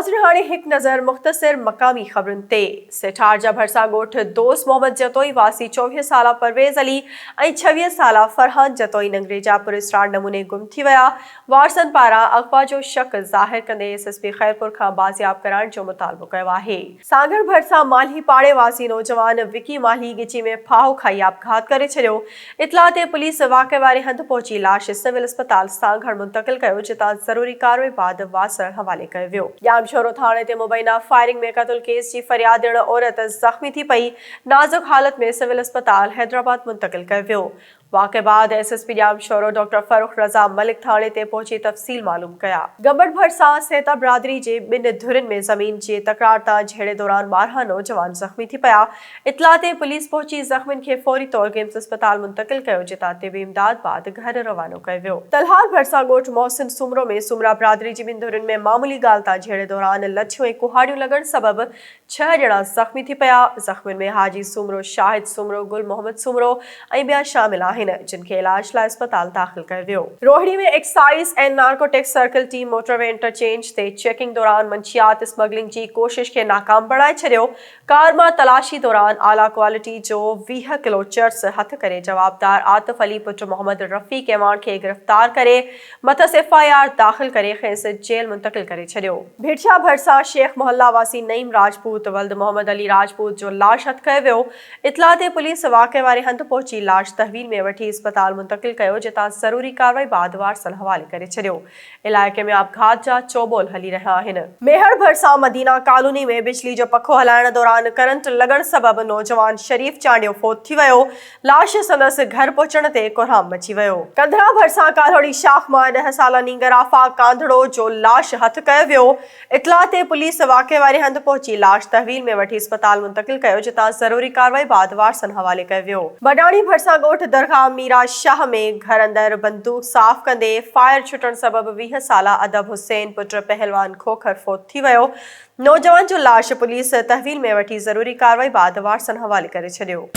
नाज़रीन हाणे हिक नज़र मुख्तसर मकामी ख़बरुनि ते। सेठारजा भरसा ॻोठ दोस्त मोहम्मद जतोई वासी 24 साला परवेज़ अली ऐं 26 साला फरहान जतोई नंगरेजा पुलिस रांड नमूने गुम थी विया। वारसनि पारां अगवा जो शक ज़ाहिर कंदे एसएसपी खैरपुर खां बाज़ियाब कराइण जो मुतालबो कयो आहे। सांगड़ भरसा माल्ही पाड़े वासी नौजवान विकी माल्ही गिची में फाहो खाई आपघात करे छॾियो। इतला ते पुलिस वाक़े वारे हंधि पहुची लाश सिविल अस्पताल सांगड़ मुंतक़िल कयो, जितां ज़रूरी कार्रवाई बाद वासर हवाले कयो वियो। जामशोरो थाणे ते मुबैना फायरिंग में क़त्ल केस जी फरियाद ॾियण औरत ज़ख़्मी थी पई, नाज़ुक हालत में सिविल अस्पताल हैदराबाद मुंतक़िल कयो वियो। वाक़े बाद एसएसपी जामशोरो डॉक्टर फरूख रज़ा मलिक थाणे ते पहुची तफ़सील मालूम कया। गबड़ भरसा सेता बिरादरी जे ॿिनि धुरनि में ज़मीन जी तकरार तां झेड़े दौरान 12 नौजवान ज़ख़्मी थी पिया। इतला ते पुलिस पहुची ज़ख़्मियुनि खे फौरी तौर गेम्स अस्पताल मुंतक़िल कयो, जितां तिबी इमदाद बाद घर रवानो कयो वियो। तलहार भरसा ॻोठ मोहसिन सुमरो में सुमरा बिरादरी जी ॿिनि धुरनि में मामूली ॻाल्हि तां झेड़े दौरान लठियूं ऐं कुहाड़ियूं लॻण सबबि 6 ॼणा ज़ख़्मी थी पिया। ज़ख़्मियुनि में हाजी सुमरो, शाहिद सुमरो, गुल मोहम्मद सुमरो ऐं ॿिया शामिल आहिनि, जिनखे इलाज लाइ अस्पताल दाख़िल कयो वियो। रोहिणी में excise and narcotics circle team motorway interchange ते चेकिंग दौरान मंशियात स्मगलिंग जी कोशिश खे नाकाम बणाए छॾियो। कार मां तलाशी दौरान आला क्वालिटी जो 20 किलो चर्स हथ करे जवाबदार आतिफ अली पुत्र मोहम्मद रफ़ीक एवान खे गिरफ्तार करे मथस FIR दाख़िल करे खेसि जेल मुंतक़िल करे छॾियो। भिड़छा भरसा शेख मोहल्ला वासी नईम राजपूत वल्द मोहम्मद अली राजपूत जो लाश हथ कयो वियो। इतला ते पुलिस वाक़े वारे हंधि पहुची लाश तहवील में वठी अस्पताल मुंतक़िल कयो, जितां ज़रूरी कार्रवाई बाद वारसन हवाले करे छॾियो। इलाइक़े में आपघात जा चौबोल हली रहिया आहिनि। मेहर भरसा मदीना कॉलोनी में बिजली जो पखो हलाइण दौरान करंट लॻण सबबि नौजवान शरीफ चांडियो फोत थी वियो। लाश संदसि घर पहुचण ते कोहराम मची वियो। कंधरा भरसा काल्होड़ी शाख मां 10 साला नींगर आफा कांधड़ो जो लाश हथ कयो वियो। इतला ते पुलिस वाक़े वारे हंधि पहुची लाश तहवील में वठी अस्पताल मुंतक़िल कयो, जितां ज़रूरी कार्रवाई बाद वारसन हवाले कयो वियो। बडाणी भरसा ॻोठ दरगाह मीरा शाह में घर अंदर बंदूक साफ़ कंदे फायर छुटण सबबि 20 साला अदब हुसैन पुत्र पहलवान खोखर फोत थी वियो। नौजवान जो लाश पुलिस तहवील में वठी ज़रूरी कार्रवाई बाद वारसन हवाले करे छॾियो।